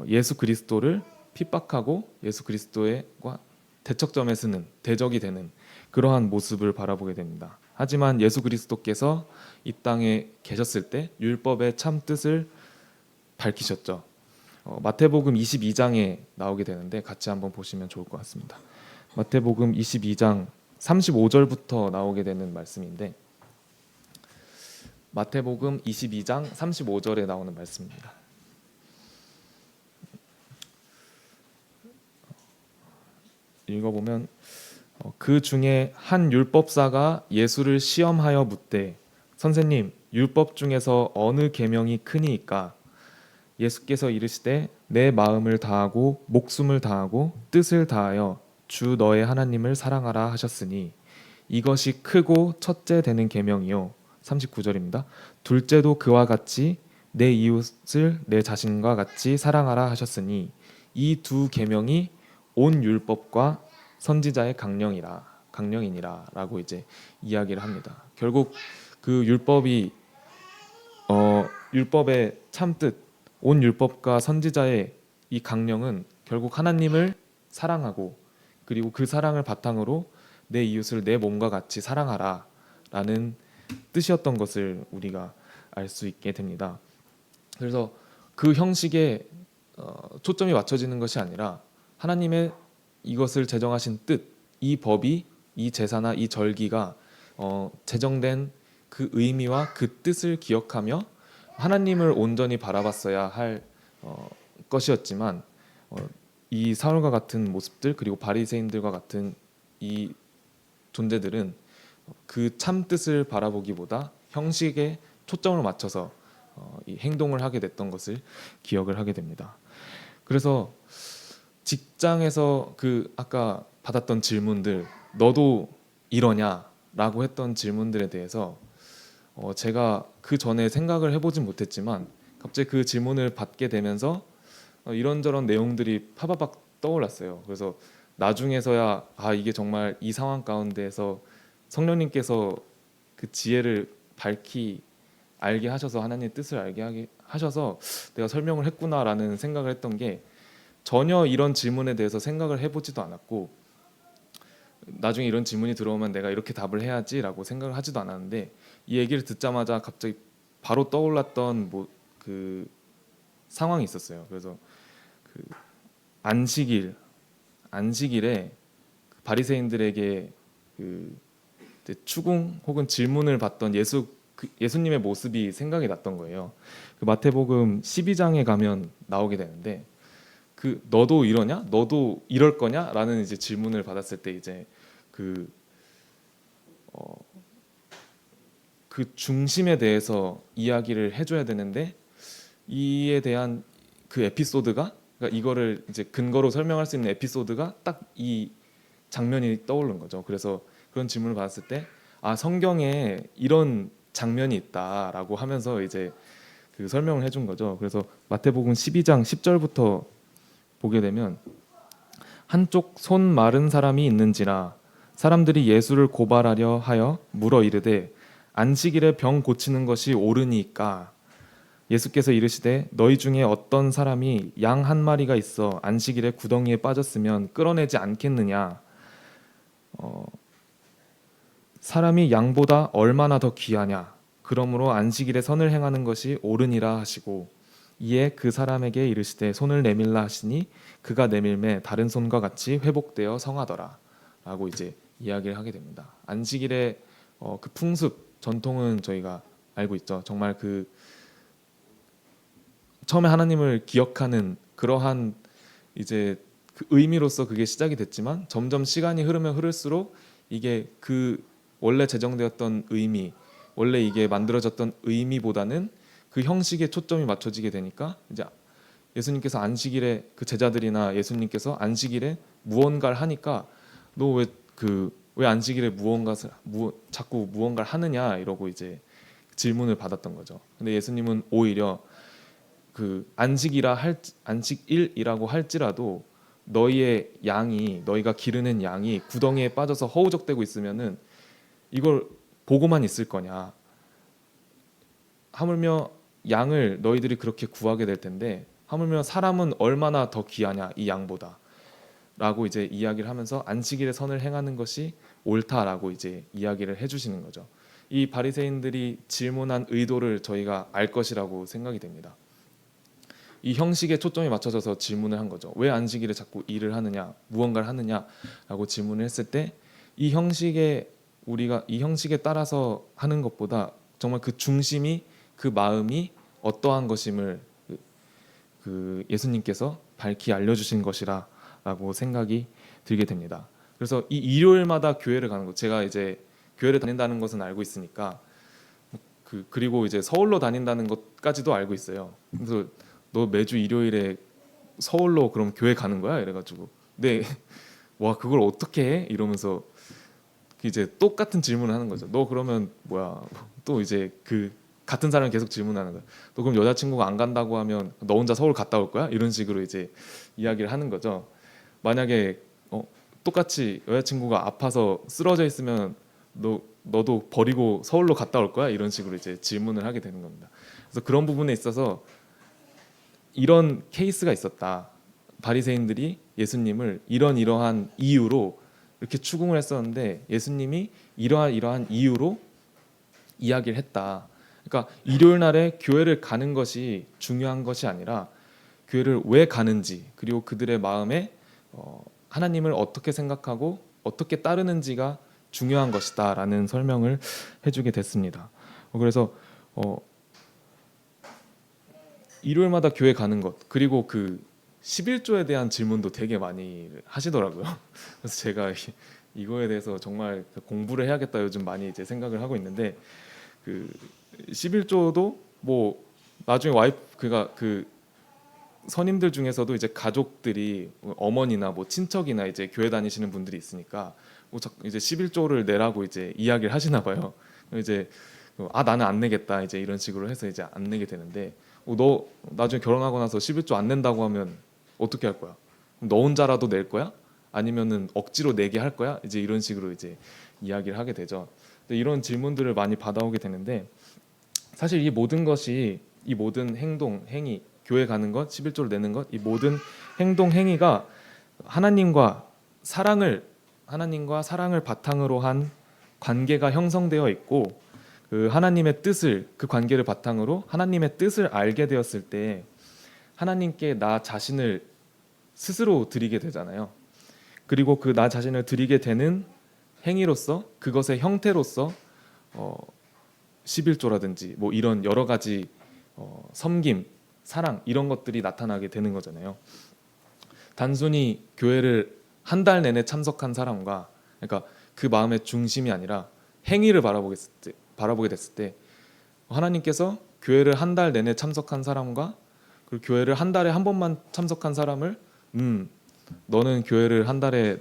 예수 그리스도를 핍박하고 예수 그리스도와 대척점에 서는 대적이 되는 그러한 모습을 바라보게 됩니다. 하지만 예수 그리스도께서 이 땅에 계셨을 때 율법의 참 뜻을 밝히셨죠. 마태복음 22장에 나오게 되는데 같이 한번 보시면 좋을 것 같습니다. 마태복음 22장 35절부터 나오게 되는 말씀인데 마태복음 22장 35절에 나오는 말씀입니다. 읽어보면 그 중에 한 율법사가 예수를 시험하여 묻되 선생님 율법 중에서 어느 계명이 크니이까 예수께서 이르시되 내 마음을 다하고 목숨을 다하고 뜻을 다하여 주 너의 하나님을 사랑하라 하셨으니 이것이 크고 첫째 되는 계명이요 39절입니다. 둘째도 그와 같이 내 이웃을 내 자신과 같이 사랑하라 하셨으니 이 두 계명이 온 율법과 선지자의 강령이니라 라고 이제 이야기를 합니다. 결국 그 율법의 참뜻 온 율법과 선지자의 이 강령은 결국 하나님을 사랑하고 그리고 그 사랑을 바탕으로 내 이웃을 내 몸과 같이 사랑하라 라는 뜻이었던 것을 우리가 알 수 있게 됩니다. 그래서 그 형식에 초점이 맞춰지는 것이 아니라 하나님의 이것을 제정하신 뜻, 이 법이, 이 제사나 이 절기가 제정된 그 의미와 그 뜻을 기억하며 하나님을 온전히 바라봤어야 할 것이었지만 이 사울과 같은 모습들 그리고 바리새인들과 같은 이 존재들은 그 참 뜻을 바라보기보다 형식에 초점을 맞춰서 이 행동을 하게 됐던 것을 기억을 하게 됩니다. 그래서 직장에서 그 아까 받았던 질문들, 너도 이러냐라고 했던 질문들에 대해서 제가 그 전에 생각을 해보진 못했지만 갑자기 그 질문을 받게 되면서 이런저런 내용들이 파바박 떠올랐어요. 그래서 나중에서야 이게 정말 이 상황 가운데에서 성령님께서 그 지혜를 밝히 알게 하셔서 하나님의 뜻을 알게 하셔서 내가 설명을 했구나라는 생각을 했던 게 전혀 이런 질문에 대해서 생각을 해보지도 않았고 나중에 이런 질문이 들어오면 내가 이렇게 답을 해야지라고 생각을 하지도 않았는데 이 얘기를 듣자마자 갑자기 바로 떠올랐던 그 상황이 있었어요. 그래서 그 안식일에 그 바리새인들에게 그 이제 추궁 혹은 질문을 받던 예수님의 모습이 생각이 났던 거예요. 그 마태복음 12장에 가면 나오게 되는데 그 너도 이러냐? 너도 이럴 거냐? 라는 이제 질문을 받았을 때 이제 그, 어, 그 중심에 대해서 이야기를 해줘야 되는데 이에 대한 그 에피소드가 그러니까 이거를 이제 근거로 설명할 수 있는 에피소드가 딱 이 장면이 떠오른 거죠. 그래서 그런 질문을 받았을 때 성경에 이런 장면이 있다라고 하면서 이제 그 설명을 해준 거죠. 그래서 마태복음 12장 10절부터 보게 되면 한쪽 손 마른 사람이 있는지라 사람들이 예수를 고발하려 하여 물어 이르되 안식일에 병 고치는 것이 옳으니까 예수께서 이르시되 너희 중에 어떤 사람이 양 한 마리가 있어 안식일에 구덩이에 빠졌으면 끌어내지 않겠느냐 사람이 양보다 얼마나 더 귀하냐 그러므로 안식일에 선을 행하는 것이 옳으니라 하시고 이에 그 사람에게 이르시되 손을 내밀라 하시니 그가 내밀매 다른 손과 같이 회복되어 성하더라 라고 이제 이야기를 하게 됩니다. 안식일의 그 풍습 전통은 저희가 알고 있죠. 정말 그 처음에 하나님을 기억하는 그러한 이제 그 의미로서 그게 시작이 됐지만 점점 시간이 흐르면 흐를수록 이게 그 원래 제정되었던 의미, 원래 이게 만들어졌던 의미보다는 그 형식에 초점이 맞춰지게 되니까 이제 예수님께서 안식일에 그 제자들이나 예수님께서 안식일에 무언가를 하니까 너 왜 안식일에 자꾸 무언가를 하느냐 이러고 이제 질문을 받았던 거죠. 근데 예수님은 오히려 그 안식일이라고 할지라도 너희가 기르는 양이 구덩이에 빠져서 허우적대고 있으면은 이걸 보고만 있을 거냐? 하물며 양을 너희들이 그렇게 구하게 될 텐데 하물며 사람은 얼마나 더 귀하냐 이 양보다 라고 이제 이야기를 하면서 안식일에 선을 행하는 것이 옳다라고 이제 이야기를 해주시는 거죠. 이 바리새인들이 질문한 의도를 저희가 알 것이라고 생각이 됩니다. 이 형식에 초점이 맞춰져서 질문을 한 거죠. 왜 안식일에 자꾸 일을 하느냐, 무언가를 하느냐라고 질문을 했을 때 이 형식에 우리가 이 형식에 따라서 하는 것보다 정말 그 중심이 그 마음이 어떠한 것임을 그 예수님께서 밝히 알려주신 것이라고 생각이 들게 됩니다. 그래서 이 일요일마다 교회를 가는 것, 제가 이제 교회를 다닌다는 것은 알고 있으니까 그리고 이제 서울로 다닌다는 것까지도 알고 있어요. 그래서 너 매주 일요일에 서울로 그럼 교회 가는 거야? 이래가지고 네, 와 그걸 어떻게 해? 이러면서 이제 똑같은 질문을 하는 거죠. 너 그러면 뭐야? 또 이제 그 같은 사람이 계속 질문하는 거야. 너 그럼 여자친구가 안 간다고 하면 너 혼자 서울 갔다 올 거야? 이런 식으로 이제 이야기를 하는 거죠. 만약에 똑같이 여자친구가 아파서 쓰러져 있으면 너도 버리고 서울로 갔다 올 거야? 이런 식으로 이제 질문을 하게 되는 겁니다. 그래서 그런 부분에 있어서 이런 케이스가 있었다. 바리새인들이 예수님을 이러한 이유로 이렇게 추궁을 했었는데 예수님이 이러한 이유로 이야기를 했다. 그러니까 일요일 날에 교회를 가는 것이 중요한 것이 아니라 교회를 왜 가는지 그리고 그들의 마음에 하나님을 어떻게 생각하고 어떻게 따르는지가 중요한 것이다라는 설명을 해주게 됐습니다. 그래서 일요일마다 교회 가는 것 그리고 그 11조에 대한 질문도 되게 많이 하시더라고요. 그래서 제가 이거에 대해서 정말 공부를 해야겠다 요즘 많이 이제 생각을 하고 있는데 그 11조도 뭐 나중에 와이프가 그 선임들 중에서도 이제 가족들이 어머니나 뭐 친척이나 이제 교회 다니시는 분들이 있으니까 뭐 이제 11조를 내라고 이제 이야기를 하시나 봐요. 이제 나는 안 내겠다 이제 이런 식으로 해서 이제 안 내게 되는데 너 나중에 결혼하고 나서 11조 안 낸다고 하면 어떻게 할 거야? 너 혼자라도 낼 거야? 아니면은 억지로 내게 할 거야? 이제 이런 식으로 이제 이야기를 하게 되죠. 근데 이런 질문들을 많이 받아오게 되는데 사실 이 모든 행동, 행위, 교회 가는 것, 11조를 내는 것, 이 모든 행동, 행위가 하나님과 하나님과 사랑을 바탕으로 한 관계가 형성되어 있고 그 하나님의 뜻을 그 관계를 바탕으로 하나님의 뜻을 알게 되었을 때 하나님께 나 자신을 스스로 드리게 되잖아요. 그리고 그 나 자신을 드리게 되는 행위로서 그것의 형태로서 11조라든지 뭐 이런 여러 가지 섬김, 사랑 이런 것들이 나타나게 되는 거잖아요. 단순히 교회를 한 달 내내 참석한 사람과 그러니까 그 마음의 중심이 아니라 행위를 바라보게 됐을 때 하나님께서 교회를 한 달 내내 참석한 사람과 그리고 교회를 한 달에 한 번만 참석한 사람을 너는 교회를 한 달에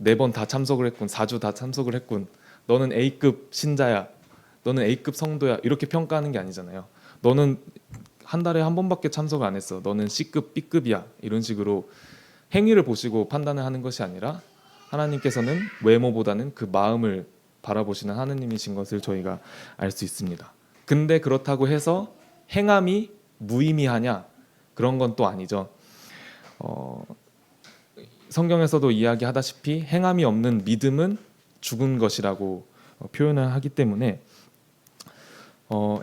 4번 다 참석을 했군, 4주 다 참석을 했군, 너는 A급 신자야, 너는 A급 성도야 이렇게 평가하는 게 아니잖아요. 너는 한 달에 한 번밖에 참석을 안 했어, 너는 C급, B급이야 이런 식으로 행위를 보시고 판단을 하는 것이 아니라 하나님께서는 외모보다는 그 마음을 바라보시는 하느님이신 것을 저희가 알 수 있습니다. 근데 그렇다고 해서 행함이 무의미하냐? 그런 건 또 아니죠. 성경에서도 이야기하다시피 행함이 없는 믿음은 죽은 것이라고 표현을 하기 때문에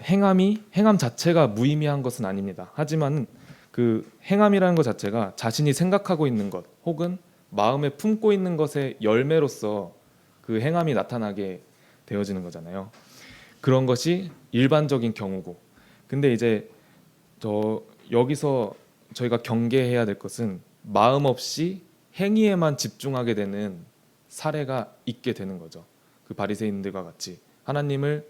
행함 자체가 무의미한 것은 아닙니다. 하지만 그 행함이라는 것 자체가 자신이 생각하고 있는 것 혹은 마음에 품고 있는 것의 열매로서 그 행함이 나타나게 되어지는 거잖아요. 그런 것이 일반적인 경우고, 근데 이제 여기서 저희가 경계해야 될 것은 마음 없이 행위에만 집중하게 되는 사례가 있게 되는 거죠. 그 바리새인들과 같이 하나님의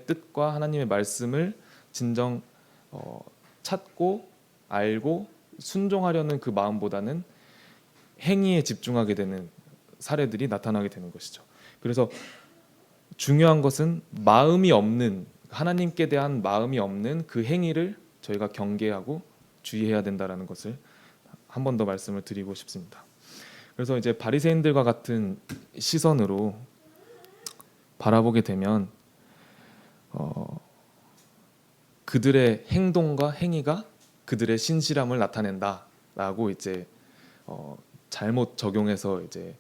뜻과 하나님의 말씀을 진정 찾고 알고 순종하려는 그 마음보다는 행위에 집중하게 되는 사례들이 나타나게 되는 것이죠. 그래서 중요한 것은 하나님께 대한 마음이 없는 그 행위를 저희가 경계하고 주의해야 된다라는 것을 한 번 더 말씀을 드리고 싶습니다. 그래서 이제 바리새인들과 같은 시선으로 바라보게 되면 그들의 행동과 행위가 그들의 신실함을 나타낸다라고 이제 잘못 적용해서 이제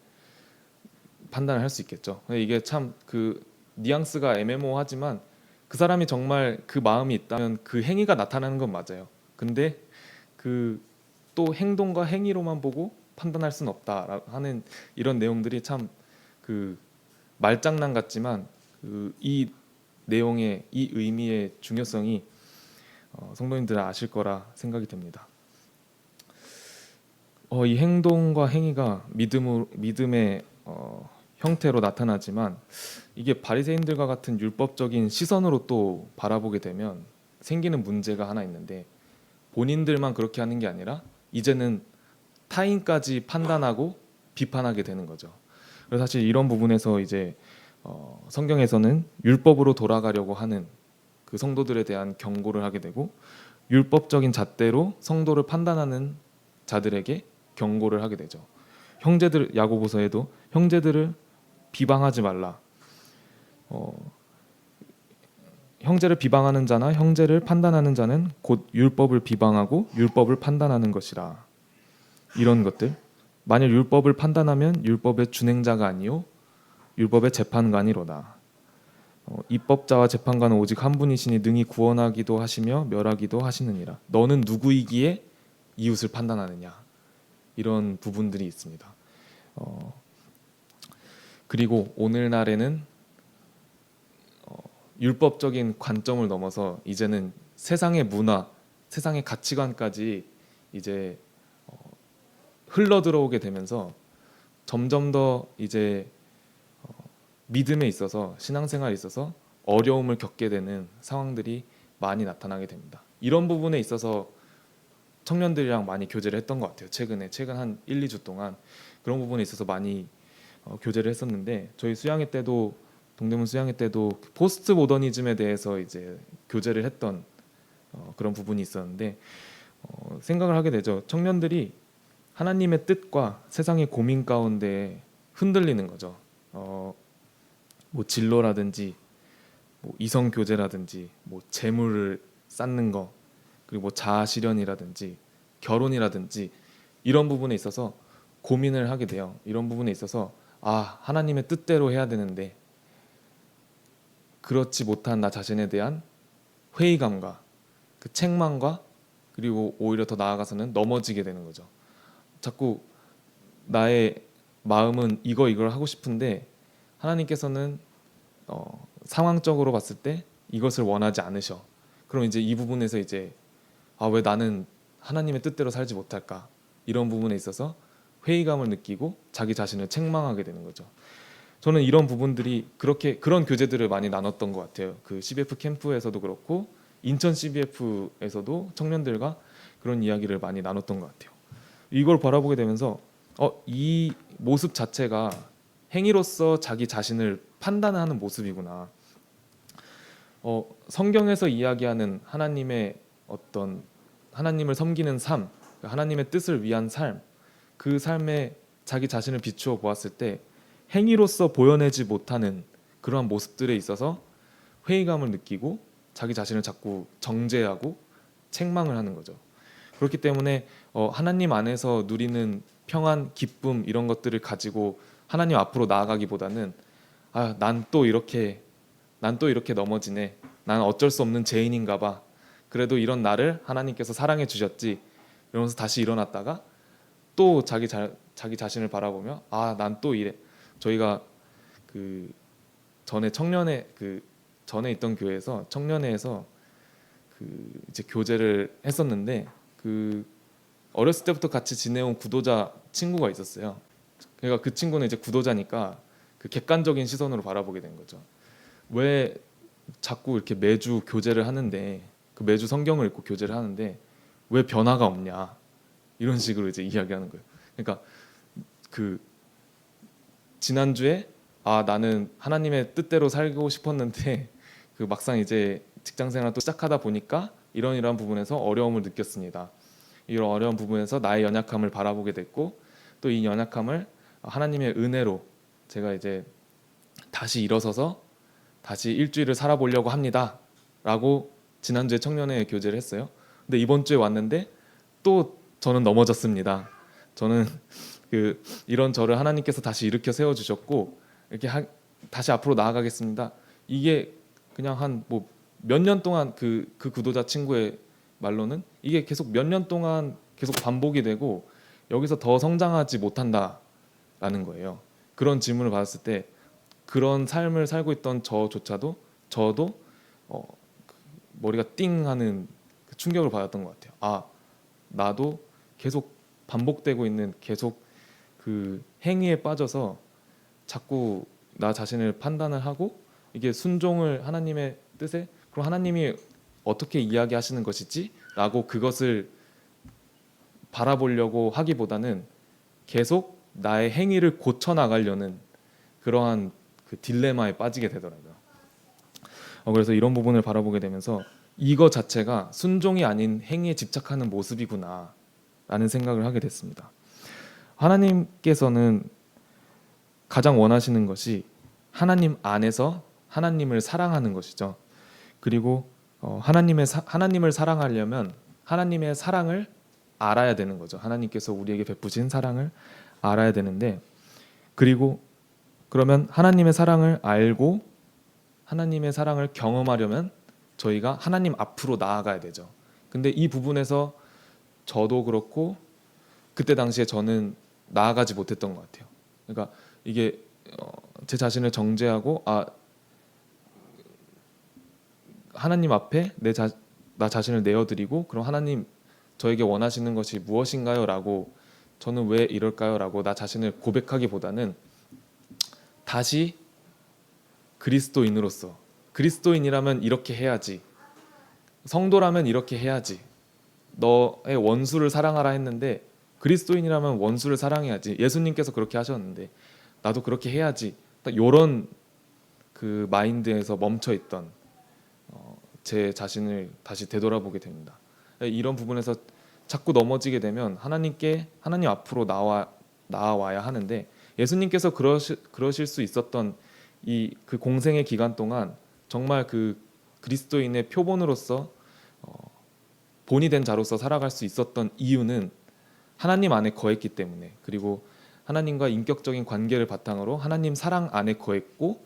판단을 할 수 있겠죠. 이게 참 그 뉘앙스가 애매모호하지만 그 사람이 정말 그 마음이 있다면 그 행위가 나타나는 건 맞아요. 근데 그 또 행동과 행위로만 보고 판단할 수는 없다 하는 이런 내용들이 참 그 말장난 같지만 이 내용의 이 의미의 중요성이 성도님들은 아실 거라 생각이 됩니다. 이 행동과 행위가 믿음의 형태로 나타나지만 이게 바리새인들과 같은 율법적인 시선으로 또 바라보게 되면 생기는 문제가 하나 있는데 본인들만 그렇게 하는 게 아니라 이제는 타인까지 판단하고 비판하게 되는 거죠. 그래서 사실 이런 부분에서 이제 성경에서는 율법으로 돌아가려고 하는 그 성도들에 대한 경고를 하게 되고 율법적인 잣대로 성도를 판단하는 자들에게 경고를 하게 되죠. 야고보서에도 형제들을 비방하지 말라. 형제를 비방하는 자나 형제를 판단하는 자는 곧 율법을 비방하고 율법을 판단하는 것이라. 이런 것들. 만일 율법을 판단하면 율법의 준행자가 아니요 율법의 재판관이로다. 입법자와 재판관은 오직 한 분이시니 능히 구원하기도 하시며 멸하기도 하시느니라. 너는 누구이기에 이웃을 판단하느냐. 이런 부분들이 있습니다. 그리고 오늘날에는 율법적인 관점을 넘어서 이제는 세상의 문화, 세상의 가치관까지 이제 흘러 들어오게 되면서 점점 더 이제 믿음에 있어서 신앙생활에 있어서 어려움을 겪게 되는 상황들이 많이 나타나게 됩니다. 이런 부분에 있어서 청년들이랑 많이 교제를 했던 것 같아요. 최근 한 1, 2주 동안 그런 부분에 있어서 많이 교제를 했었는데, 저희 수양회 때도 동대문 수양회 때도 그 포스트 모더니즘에 대해서 이제 교제를 했던 그런 부분이 있었는데, 생각을 하게 되죠. 청년들이 하나님의 뜻과 세상의 고민 가운데 흔들리는 거죠. 뭐 진로라든지 뭐 이성 교제라든지 뭐 재물을 쌓는 거, 그리고 뭐 자아 실현이라든지 결혼이라든지 이런 부분에 있어서 고민을 하게 돼요. 이런 부분에 있어서 하나님의 뜻대로 해야 되는데 그렇지 못한 나 자신에 대한 회의감과 그 책망과, 그리고 오히려 더 나아가서는 넘어지게 되는 거죠. 자꾸 나의 마음은 이걸 하고 싶은데 하나님께서는 상황적으로 봤을 때 이것을 원하지 않으셔. 그럼 이제 이 부분에서 이제 왜 나는 하나님의 뜻대로 살지 못할까, 이런 부분에 있어서 회의감을 느끼고 자기 자신을 책망하게 되는 거죠. 저는 이런 부분들이 그런 교제들을 많이 나눴던 것 같아요. 그 CBF 캠프에서도 그렇고 인천 CBF에서도 청년들과 그런 이야기를 많이 나눴던 것 같아요. 이걸 바라보게 되면서 이 모습 자체가 행위로서 자기 자신을 판단하는 모습이구나. 성경에서 이야기하는 하나님을 섬기는 삶, 하나님의 뜻을 위한 삶, 그 삶에 자기 자신을 비추어 보았을 때 행위로서 보여내지 못하는 그러한 모습들에 있어서 회의감을 느끼고 자기 자신을 자꾸 정죄하고 책망을 하는 거죠. 그렇기 때문에 하나님 안에서 누리는 평안, 기쁨, 이런 것들을 가지고 하나님 앞으로 나아가기보다는 난 또 이렇게 넘어지네, 난 어쩔 수 없는 죄인인가 봐, 그래도 이런 나를 하나님께서 사랑해 주셨지, 이러면서 다시 일어났다가 또 자기 자신을 바라보며 난 또 이래. 저희가 그 전에 있던 교회에서 청년회에서 이제 교제를 했었는데, 어렸을 때부터 같이 지내온 구도자 친구가 있었어요. 그러니까 그 친구는 이제 구도자니까 그 객관적인 시선으로 바라보게 된 거죠. 왜 자꾸 이렇게 매주 교제를 하는데, 매주 성경을 읽고 교제를 하는데 왜 변화가 없냐, 이런 식으로 이제 이야기하는 거예요. 그러니까 지난주에 나는 하나님의 뜻대로 살고 싶었는데 막상 이제 직장생활 또 시작하다 보니까 이런 부분에서 어려움을 느꼈습니다. 이런 어려운 부분에서 나의 연약함을 바라보게 됐고, 또 이 연약함을 하나님의 은혜로 제가 이제 다시 일어서서 다시 일주일을 살아보려고 합니다 라고 지난주에 청년회 교제를 했어요. 근데 이번 주에 왔는데 또 저는 넘어졌습니다. 저는 이런 저를 하나님께서 다시 일으켜 세워주셨고 다시 앞으로 나아가겠습니다. 이게 그냥 한 몇 년 동안 그 구도자 친구의 말로는 이게 계속 몇 년 동안 계속 반복이 되고 여기서 더 성장하지 못한다라는 거예요. 그런 질문을 받았을 때 그런 삶을 살고 있던 저도 머리가 띵하는 충격을 받았던 것 같아요. 나도 계속 반복되고 있는 계속 그 행위에 빠져서 자꾸 나 자신을 판단을 하고, 이게 순종을 하나님의 뜻에, 그럼 하나님이 어떻게 이야기하시는 것이지? 라고 그것을 바라보려고 하기보다는 계속 나의 행위를 고쳐나가려는 그러한 딜레마에 빠지게 되더라고요. 그래서 이런 부분을 바라보게 되면서 이거 자체가 순종이 아닌 행위에 집착하는 모습이구나 라는 생각을 하게 됐습니다. 하나님께서는 가장 원하시는 것이 하나님 안에서 하나님을 사랑하는 것이죠. 그리고 하나님을 사랑하려면 하나님의 사랑을 알아야 되는 거죠. 하나님께서 우리에게 베푸신 사랑을 알아야 되는데, 그러면 하나님의 사랑을 알고 하나님의 사랑을 경험하려면 저희가 하나님 앞으로 나아가야 되죠. 근데 이 부분에서 저도 그렇고 그때 당시에 저는 나아가지 못했던 것 같아요. 그러니까 이게 제 자신을 정죄하고 하나님 앞에 나 자신을 내어드리고, 그럼 하나님 저에게 원하시는 것이 무엇인가요? 라고, 저는 왜 이럴까요? 라고 나 자신을 고백하기보다는 다시 그리스도인이라면 이렇게 해야지, 성도라면 이렇게 해야지. 너의 원수를 사랑하라 했는데 그리스도인이라면 원수를 사랑해야지. 예수님께서 그렇게 하셨는데 나도 그렇게 해야지. 딱 이런 그 마인드에서 멈춰 있던 제 자신을 다시 되돌아보게 됩니다. 이런 부분에서 자꾸 넘어지게 되면 하나님 앞으로 나와야 하는데 예수님께서 그러실 수 있었던 이 그 공생의 기간 동안 정말 그 그리스도인의 표본으로서 본이 된 자로서 살아갈 수 있었던 이유는 하나님 안에 거했기 때문에, 그리고 하나님과 인격적인 관계를 바탕으로 하나님 사랑 안에 거했고,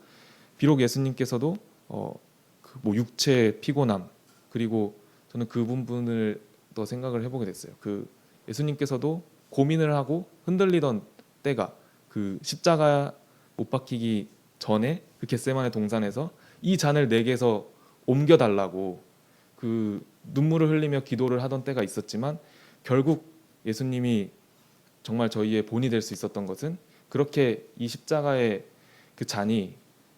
비록 예수님께서도 그뭐 육체의 피곤함, 그리고 저는 그 부분을 더 생각을 해보게 됐어요. 그 예수님께서도 고민을 하고 흔들리던 때가 그 십자가 못 박히기 전에 그 겟세마네 동산에서 이 잔을 내게서 옮겨달라고 그 눈물을 흘리며 기도를 하던 때가 있었지만, 결국 예수님이 정말 저희의 본이 될 수 있었던 것은 그렇게 이 십자가의 그 잔이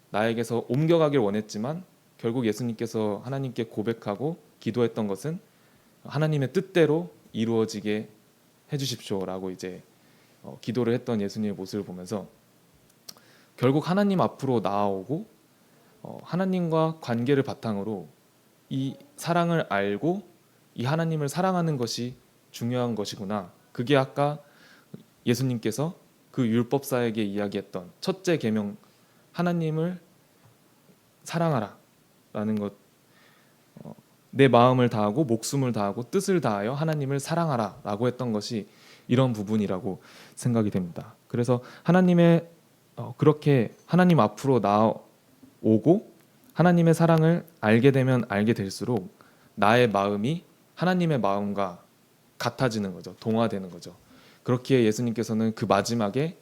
나에게서 옮겨가길 원했지만 결국 예수님께서 하나님께 고백하고 기도했던 것은 하나님의 뜻대로 이루어지게 해주십시오라고 이제 기도를 했던 예수님의 모습을 보면서 결국 하나님 앞으로 나아오고 하나님과 관계를 바탕으로 이 사랑을 알고 이 하나님을 사랑하는 것이 중요한 것이구나. 그게 아까 예수님께서 그 율법사에게 이야기했던 첫째 계명, 하나님을 사랑하라 라는 것, 내 마음을 다하고 목숨을 다하고 뜻을 다하여 하나님을 사랑하라 라고 했던 것이 이런 부분이라고 생각이 됩니다. 그래서 하나님의 그렇게 하나님 앞으로 나오고 하나님의 사랑을 알게 되면 알게 될수록 나의 마음이 하나님의 마음과 같아지는 거죠. 동화되는 거죠. 그렇기에 예수님께서는 그 마지막에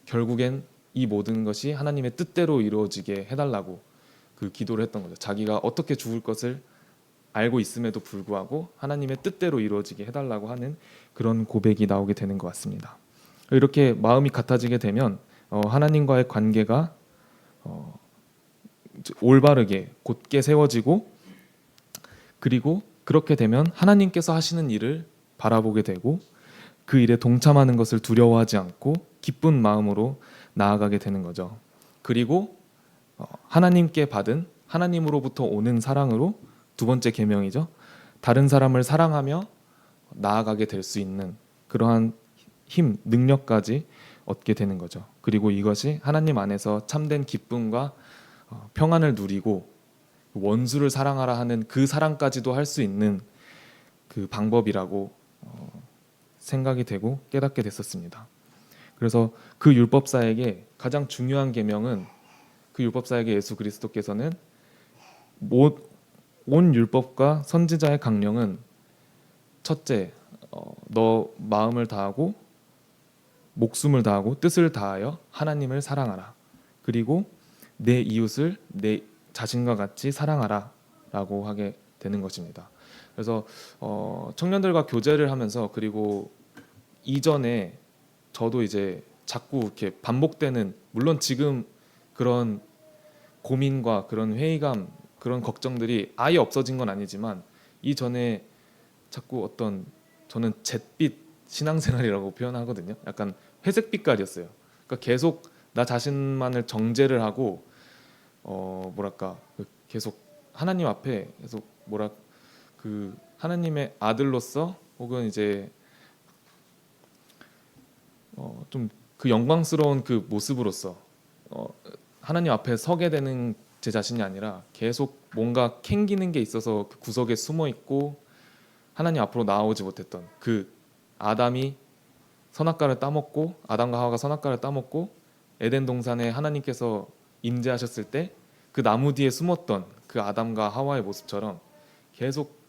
결국엔 이 모든 것이 하나님의 뜻대로 이루어지게 해달라고 그 기도를 했던 거죠. 자기가 어떻게 죽을 것을 알고 있음에도 불구하고 하나님의 뜻대로 이루어지게 해달라고 하는 그런 고백이 나오게 되는 것 같습니다. 이렇게 마음이 같아지게 되면 하나님과의 관계가 올바르게 곧게 세워지고, 그리고 그렇게 되면 하나님께서 하시는 일을 바라보게 되고 그 일에 동참하는 것을 두려워하지 않고 기쁜 마음으로 나아가게 되는 거죠. 그리고 하나님께 받은 하나님으로부터 오는 사랑으로 두 번째 계명이죠. 다른 사람을 사랑하며 나아가게 될 수 있는 그러한 힘, 능력까지 얻게 되는 거죠. 그리고 이것이 하나님 안에서 참된 기쁨과 평안을 누리고 원수를 사랑하라 하는 그 사랑까지도 할 수 있는 그 방법이라고 생각이 되고 깨닫게 됐었습니다. 그래서 그 율법사에게 가장 중요한 계명은, 그 율법사에게 예수 그리스도께서는 온 율법과 선지자의 강령은 첫째, 너 마음을 다하고 목숨을 다하고 뜻을 다하여 하나님을 사랑하라. 그리고 내 이웃을 내 자신과 같이 사랑하라 라고 하게 되는 것입니다. 그래서 청년들과 교제를 하면서, 그리고 이전에 저도 이제 자꾸 이렇게 반복되는, 물론 지금 그런 고민과 그런 회의감, 그런 걱정들이 아예 없어진 건 아니지만 이전에 자꾸 저는 잿빛 신앙생활이라고 표현하거든요. 약간 회색빛깔이었어요. 그러니까 계속 나 자신만을 정죄를 하고 계속 하나님 앞에 계속 그 하나님의 아들로서, 혹은 이제 좀 그 영광스러운 그 모습으로서 하나님 앞에 서게 되는 제 자신이 아니라 계속 뭔가 캥기는 게 있어서 그 구석에 숨어 있고 하나님 앞으로 나오지 못했던 그 아담과 하와가 선악과를 따먹고 에덴 동산에 하나님께서 임재하셨을 때 그 나무 뒤에 숨었던 그 아담과 하와의 모습처럼 계속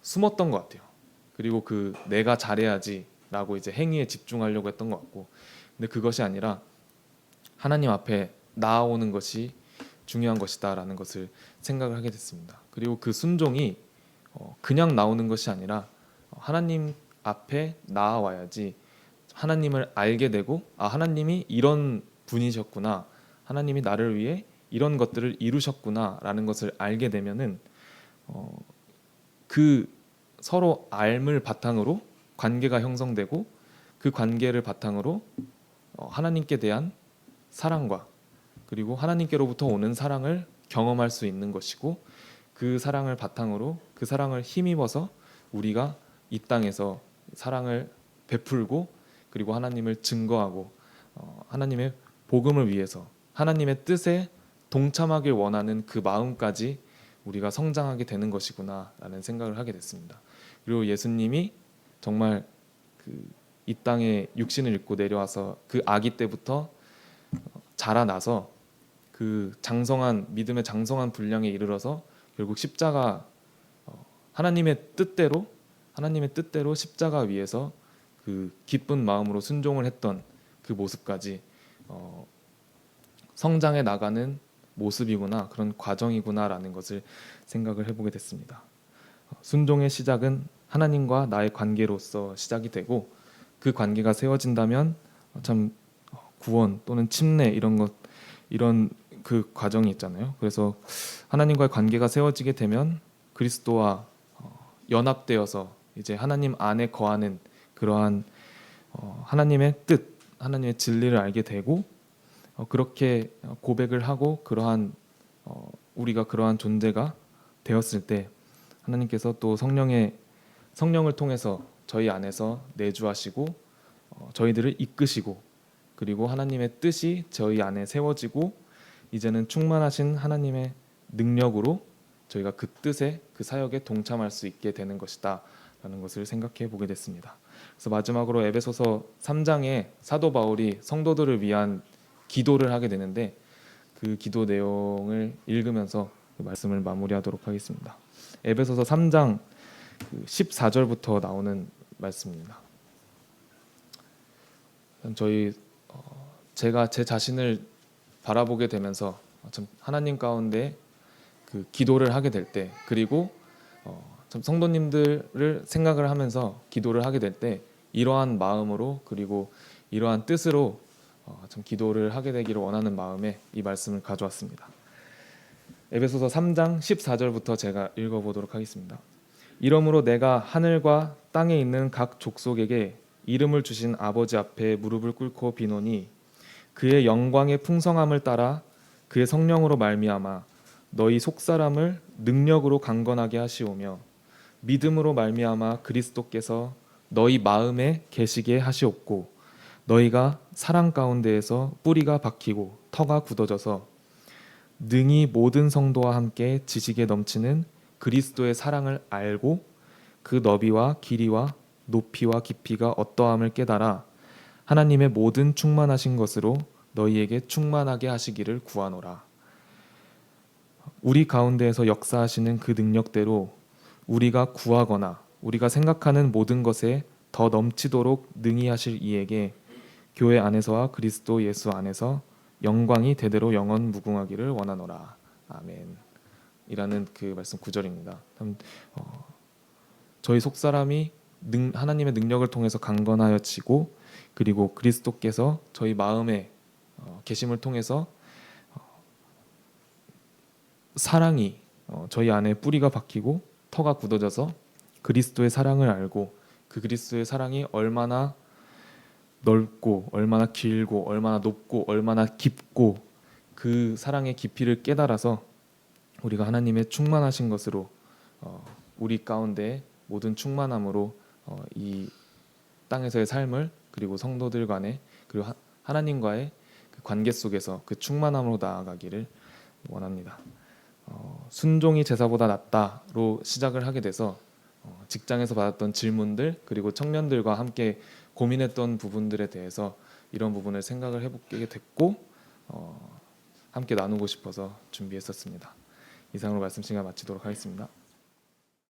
숨었던 것 같아요. 그리고 그 내가 잘해야지라고 이제 행위에 집중하려고 했던 것 같고, 근데 그것이 아니라 하나님 앞에 나아오는 것이 중요한 것이다라는 것을 생각을 하게 됐습니다. 그리고 그 순종이 그냥 나오는 것이 아니라 하나님 앞에 나아와야지 하나님을 알게 되고, 하나님이 이런 분이셨구나, 하나님이 나를 위해 이런 것들을 이루셨구나라는 것을 알게 되면은 그 서로 알을 바탕으로 관계가 형성되고 그 관계를 바탕으로 하나님께 대한 사랑과 그리고 하나님께로부터 오는 사랑을 경험할 수 있는 것이고 그 사랑을 바탕으로 그 사랑을 힘입어서 우리가 이 땅에서 사랑을 베풀고 그리고 하나님을 증거하고 하나님의 복음을 위해서 하나님의 뜻에 동참하길 원하는 그 마음까지 우리가 성장하게 되는 것이구나라는 생각을 하게 됐습니다. 그리고 예수님이 정말 이 땅에 육신을 입고 내려와서 그 아기 때부터 자라나서 그 장성한 믿음의 장성한 분량에 이르러서 결국 십자가 하나님의 뜻대로 십자가 위에서 그 기쁜 마음으로 순종을 했던 그 모습까지 성장해 나가는 모습이구나 그런 과정이구나라는 것을 생각을 해보게 됐습니다. 순종의 시작은 하나님과 나의 관계로서 시작이 되고 그 관계가 세워진다면 참 구원 또는 침례 이런 그 과정이 있잖아요. 그래서 하나님과의 관계가 세워지게 되면 그리스도와 연합되어서 이제 하나님 안에 거하는 그러한 하나님의 뜻, 하나님의 진리를 알게 되고 그렇게 고백을 하고 그러한 우리가 그러한 존재가 되었을 때 하나님께서 또 성령을 통해서 저희 안에서 내주하시고 저희들을 이끄시고 그리고 하나님의 뜻이 저희 안에 세워지고 이제는 충만하신 하나님의 능력으로 저희가 그 뜻에 그 사역에 동참할 수 있게 되는 것이다 라는 것을 생각해 보게 됐습니다. 그래서 마지막으로 에베소서 3장에 사도 바울이 성도들을 위한 기도를 하게 되는데 그 기도 내용을 읽으면서 그 말씀을 마무리하도록 하겠습니다. 에베소서 3장 14절부터 나오는 말씀입니다. 제가 제 자신을 바라보게 되면서 참 하나님 가운데 그 기도를 하게 될 때 그리고 참 성도님들을 생각을 하면서 기도를 하게 될 때 이러한 마음으로 그리고 이러한 뜻으로 참 기도를 하게 되기를 원하는 마음에 이 말씀을 가져왔습니다. 에베소서 3장 14절부터 제가 읽어보도록 하겠습니다. 이러므로 내가 하늘과 땅에 있는 각 족속에게 이름을 주신 아버지 앞에 무릎을 꿇고 비노니 그의 영광의 풍성함을 따라 그의 성령으로 말미암아 너희 속사람을 능력으로 강건하게 하시오며 믿음으로 말미암아 그리스도께서 너희 마음에 계시게 하시옵고 너희가 사랑 가운데에서 뿌리가 박히고 터가 굳어져서 능히 모든 성도와 함께 지식에 넘치는 그리스도의 사랑을 알고 그 너비와 길이와 높이와 깊이가 어떠함을 깨달아 하나님의 모든 충만하신 것으로 너희에게 충만하게 하시기를 구하노라. 우리 가운데에서 역사하시는 그 능력대로 우리가 구하거나 우리가 생각하는 모든 것에 더 넘치도록 능히 하실 이에게 교회 안에서와 그리스도 예수 안에서 영광이 대대로 영원 무궁하기를 원하노라. 아멘. 이라는 그 말씀 9절입니다. 저희 속사람이 하나님의 능력을 통해서 강건하여지고 그리고 그리스도께서 저희 마음에 계심을 통해서 사랑이 저희 안에 뿌리가 박히고 터가 굳어져서 그리스도의 사랑을 알고 그 그리스도의 사랑이 얼마나 넓고 얼마나 길고 얼마나 높고 얼마나 깊고 그 사랑의 깊이를 깨달아서 우리가 하나님의 충만하신 것으로 우리 가운데 모든 충만함으로 이 땅에서의 삶을 그리고 성도들 간에 그리고 하나님과의 그 관계 속에서 그 충만함으로 나아가기를 원합니다. 순종이 제사보다 낫다로 시작을 하게 돼서 직장에서 받았던 질문들 그리고 청년들과 함께 고민했던 부분들에 대해서 이런 부분을 생각을 해보게 됐고 함께 나누고 싶어서 준비했었습니다. 이상으로 말씀 시간 마치도록 하겠습니다.